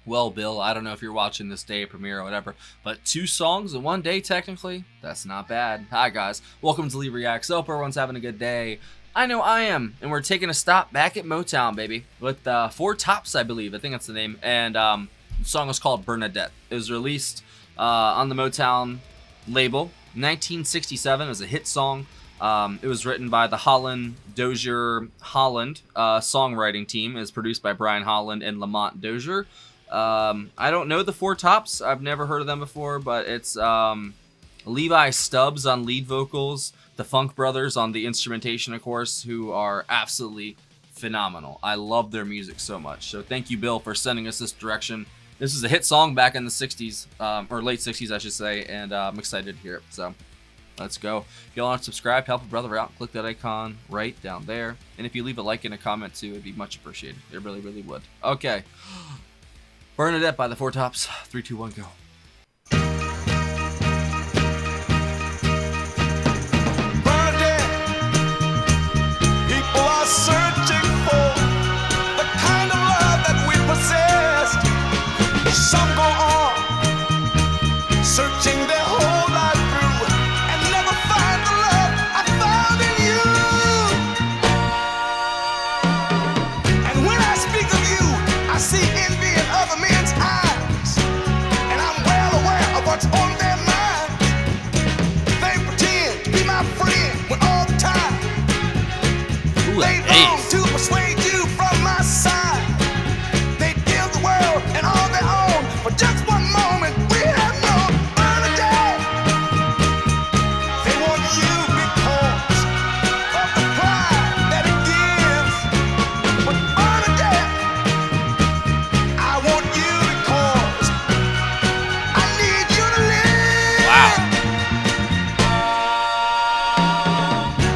Well, Bill, I don't know if you're watching this day premiere or whatever, but 2 songs in one day, technically? That's not bad. Hi, guys. Welcome to Lee Reacts. Hope everyone's having a good day. I know I am, and we're taking a stop back at Motown, baby, with Four Tops, I believe. I think that's the name. And the song was called Bernadette. It was released on the Motown label, 1967. It was a hit song. It was written by the Holland Dozier Holland songwriting team. It was produced by Brian Holland and Lamont Dozier. I don't know the Four Tops. I've never heard of them before, but it's Levi Stubbs on lead vocals, the Funk Brothers on the instrumentation, of course, who are absolutely phenomenal. I love their music so much. So thank you, Bill, for sending us this direction. This is a hit song back in the 60s, or late 60s, I should say, and I'm excited to hear it. So let's go. If y'all aren't subscribed, help a brother out. Click that icon right down there. And if you leave a like and a comment, too, it'd be much appreciated. It really, really would. Okay. Bernadette by the Four Tops. 3, 2, 1, go. Bernadette, people are searching for the kind of love that we possessed. Some go on searching their whole life through and never find the love I found in you. And when I speak of you, I see envy in other men's eyes, and I'm well aware of what's on their minds. They pretend to be my friend when all the time Ooh, they long to persuade you from my side. They give the world and all they own for just one moment. We have no Bernadette. They want you because of the pride that it gives. But Bernadette, I want you because I need you to live. Wow.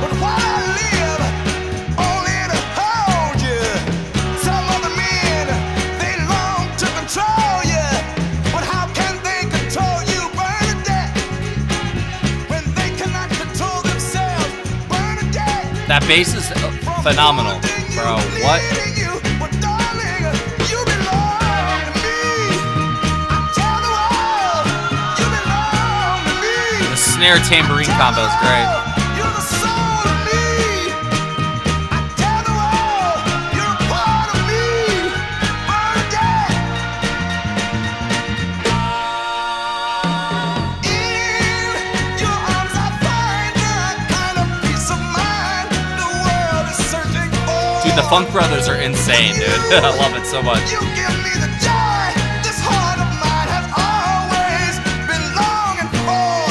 But while I live only to hold you, some other men, they long to control you. But how can they control you, Bernadette, when they cannot control themselves? Bernadette, That bass is phenomenal, bro. What? but darling, you belong to me. I tell the world, you belong to me. The snare tambourine combo is great. You're the soul of me. I tell the world, you're a part of me. Bernadette. In your arms I find the kind of peace of mind the world is searching for. Dude, the Funk Brothers are insane, dude. I love it so much. You give me the joy this heart of mine has always been longing for.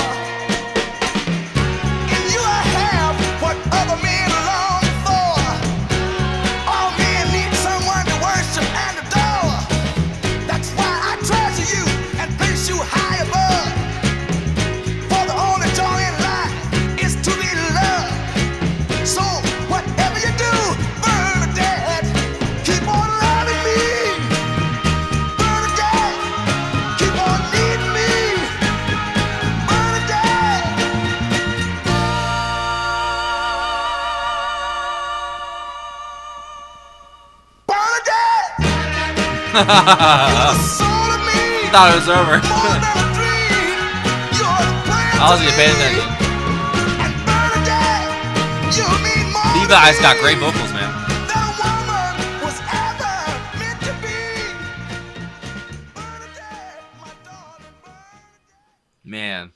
In you I have what other men long for. All men need someone to worship and adore. That's why I treasure you and place you high above. For the only joy in life is to be loved. So whatever you do, Bernadette, keep on loving me. Bernadette, keep on needing me. Bernadette. Bernadette, the soul of me. Thought it was over. More than a dream, you're the plan I was to gonna pay me. attention. And Bernadette, you mean more to Levi's got me great vocals, man. than a woman was ever meant to be. Bernadette, my darling Bernadette. Man.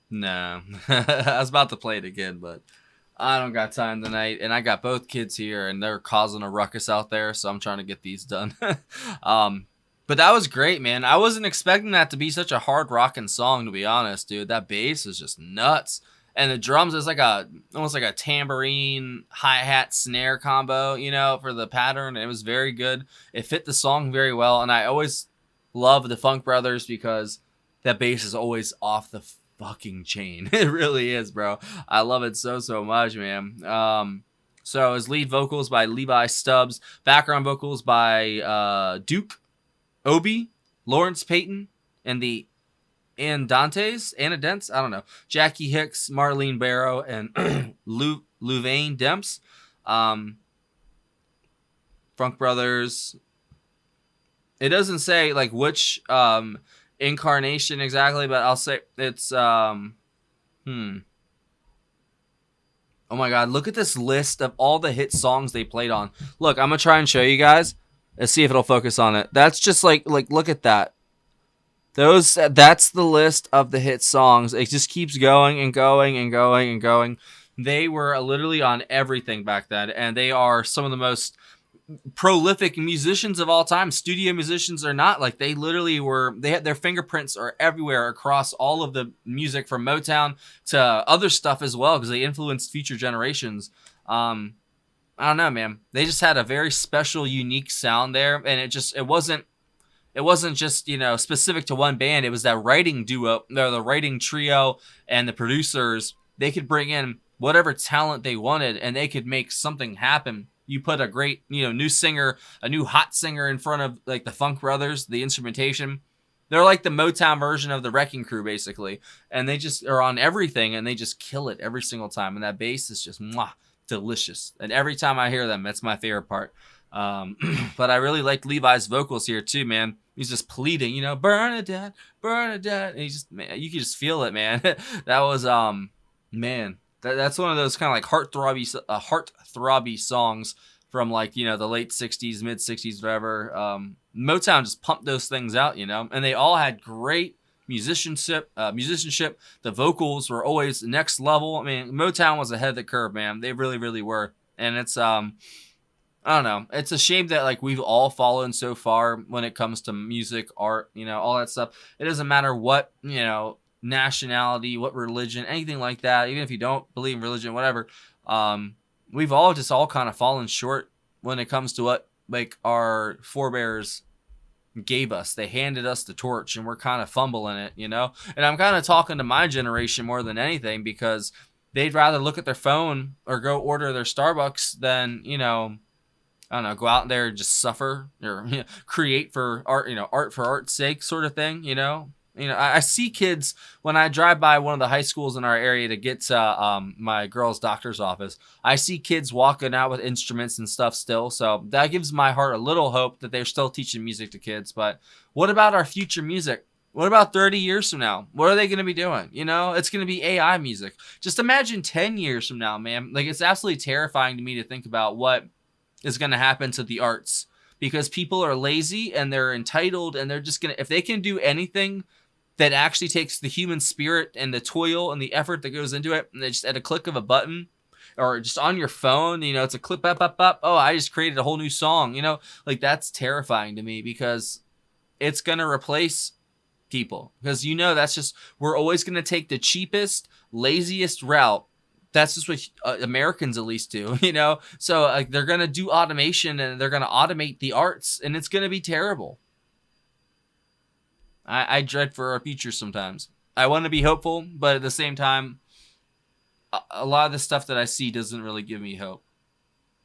No. I was about to play it again, but I don't got time tonight. And I got both kids here, and they're causing a ruckus out there, so I'm trying to get these done. But that was great, man. I wasn't expecting that to be such a hard rocking song, to be honest, dude. That bass is just nuts. And the drums is like almost like a tambourine, hi-hat, snare combo, you know, for the pattern. It was very good. It fit the song very well. And I always love the Funk Brothers because that bass is always off the fucking chain. It really is, bro. I love it so, so much, man. So his lead vocals by Levi Stubbs, background vocals by Duke Obi, Lawrence Payton, and the Andantes, I don't know, Jackie Hicks, Marlene Barrow, and Louvain Demps. Funk Brothers, It doesn't say like which incarnation exactly, but I'll say it's Oh my god, look at this list of all the hit songs they played on. Look, I'm gonna try and show you guys. Let's see if it'll focus on it. That's just like look at that. That's the list of the hit songs. It just keeps going and going and going and going. They were literally on everything back then, and they are some of the most prolific musicians of all time. Studio musicians or not, like they literally were, they had their fingerprints are everywhere across all of the music from Motown to other stuff as well, because they influenced future generations. I don't know, man. They just had a very special, unique sound there, and it wasn't just, you know, specific to one band. It was that writing duo, the writing trio, and the producers. They could bring in whatever talent they wanted, and they could make something happen. You put a great, you know, new singer, a new hot singer in front of like the Funk Brothers, the instrumentation. They're like the Motown version of the Wrecking Crew, basically. And they just are on everything, and they just kill it every single time. And that bass is just delicious. And every time I hear them, that's my favorite part. But I really liked Levi's vocals here too, man. He's just pleading, you know, Bernadette, Bernadette. And he just, man, you can just feel it, man. That was, man. That's one of those kind of like heart-throbby songs from like, you know, the late 60s, mid 60s, whatever. Motown just pumped those things out, you know, and they all had great musicianship. The vocals were always next level. I mean, Motown was ahead of the curve, man. They really, really were. And it's, I don't know. It's a shame that like we've all fallen so far when it comes to music, art, you know, all that stuff. It doesn't matter what, you know, nationality, what religion, anything like that. Even if you don't believe in religion, whatever, we've all kind of fallen short when it comes to what like our forebears gave us. They handed us the torch, and we're kind of fumbling it, you know. And I'm kind of talking to my generation more than anything, because they'd rather look at their phone or go order their Starbucks than, you know, I don't know, go out there and just suffer or, you know, create for art, you know, art for art's sake sort of thing, you know. You know, I see kids when I drive by one of the high schools in our area to get to my girl's doctor's office. I see kids walking out with instruments and stuff still. So that gives my heart a little hope that they're still teaching music to kids. But what about our future music? What about 30 years from now? What are they going to be doing? You know, it's going to be AI music. Just imagine 10 years from now, man. Like, it's absolutely terrifying to me to think about what is going to happen to the arts, because people are lazy and they're entitled, and they're just going to, if they can do anything that actually takes the human spirit and the toil and the effort that goes into it, and they just at a click of a button or just on your phone, you know, it's a clip up. Oh, I just created a whole new song, you know, like that's terrifying to me, because it's going to replace people, because, you know, that's just, we're always going to take the cheapest, laziest route. That's just what Americans at least do, you know? So like they're going to do automation, and they're going to automate the arts, and it's going to be terrible. I dread for our future sometimes. I want to be hopeful, but at the same time, a lot of the stuff that I see doesn't really give me hope.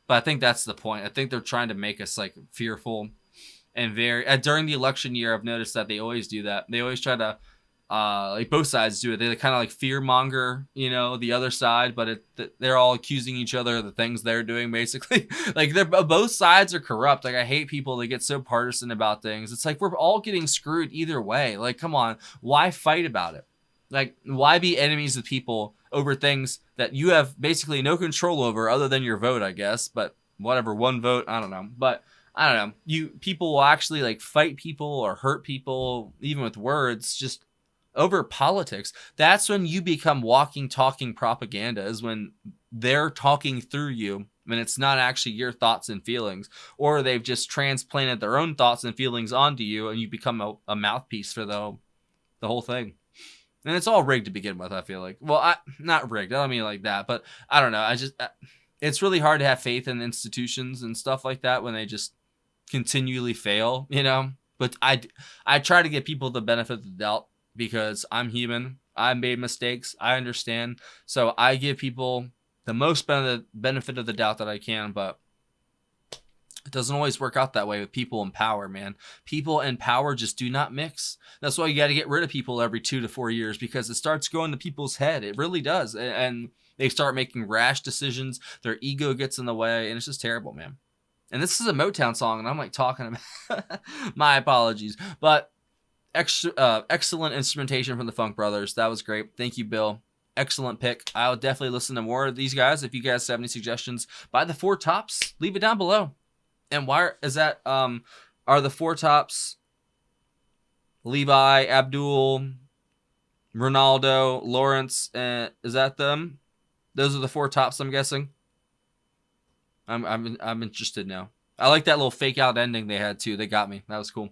But I think that's the point. I think they're trying to make us like fearful and very. During the election year, I've noticed that they always do that. They always try to, like both sides do it. They kind of like fear monger, you know, the other side, but they're all accusing each other of the things they're doing, basically. Like both sides are corrupt. Like I hate people that get so partisan about things. It's like we're all getting screwed either way. Like, come on, why fight about it? Like, why be enemies with people over things that you have basically no control over other than your vote, I guess. But whatever, one vote, I don't know. But I don't know. People will actually like fight people or hurt people, even with words, just over politics. That's when you become walking, talking propaganda, is when they're talking through you, when it's not actually your thoughts and feelings, or they've just transplanted their own thoughts and feelings onto you, and you become a mouthpiece for the whole thing. And it's all rigged to begin with, I feel like. Well, not rigged. I don't mean like that, but I don't know. It's really hard to have faith in institutions and stuff like that when they just continually fail, you know? But I try to give people the benefit of the doubt, because I'm human. I made mistakes. I understand. So I give people the most benefit of the doubt that I can, but it doesn't always work out that way with people in power, man. People in power just do not mix. That's why you got to get rid of people every 2 to 4 years, because it starts going to people's head. It really does. And they start making rash decisions. Their ego gets in the way, and it's just terrible, man. And this is a Motown song, and I'm like talking about my apologies. But excellent instrumentation from the Funk Brothers. That was great. Thank you, Bill. Excellent pick. I'll definitely listen to more of these guys. If you guys have any suggestions by the Four Tops, leave it down below. And why is that? Are the Four Tops Levi, Abdul, Ronaldo, Lawrence? Is that them? Those are the Four Tops, I'm guessing. I'm interested now. I like that little fake out ending they had too. They got me. That was cool.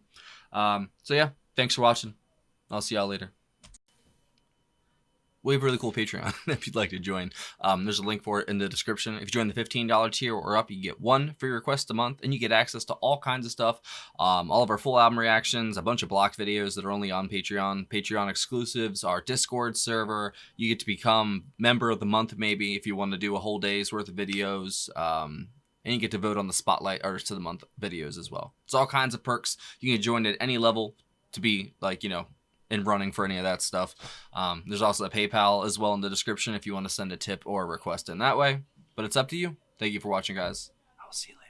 So yeah, thanks for watching. I'll see y'all later. We have a really cool Patreon if you'd like to join. There's a link for it in the description. If you join the $15 tier or up, you get 1 free request a month, and you get access to all kinds of stuff. All of our full album reactions, a bunch of blocked videos that are only on Patreon. Patreon exclusives, our Discord server. You get to become member of the month maybe if you want to do a whole day's worth of videos. And you get to vote on the Spotlight Artist of the Month videos as well. It's all kinds of perks. You can join at any level to be like, you know, in running for any of that stuff. There's also a PayPal as well in the description if you want to send a tip or a request in that way. But it's up to you. Thank you for watching, guys. I will see you later.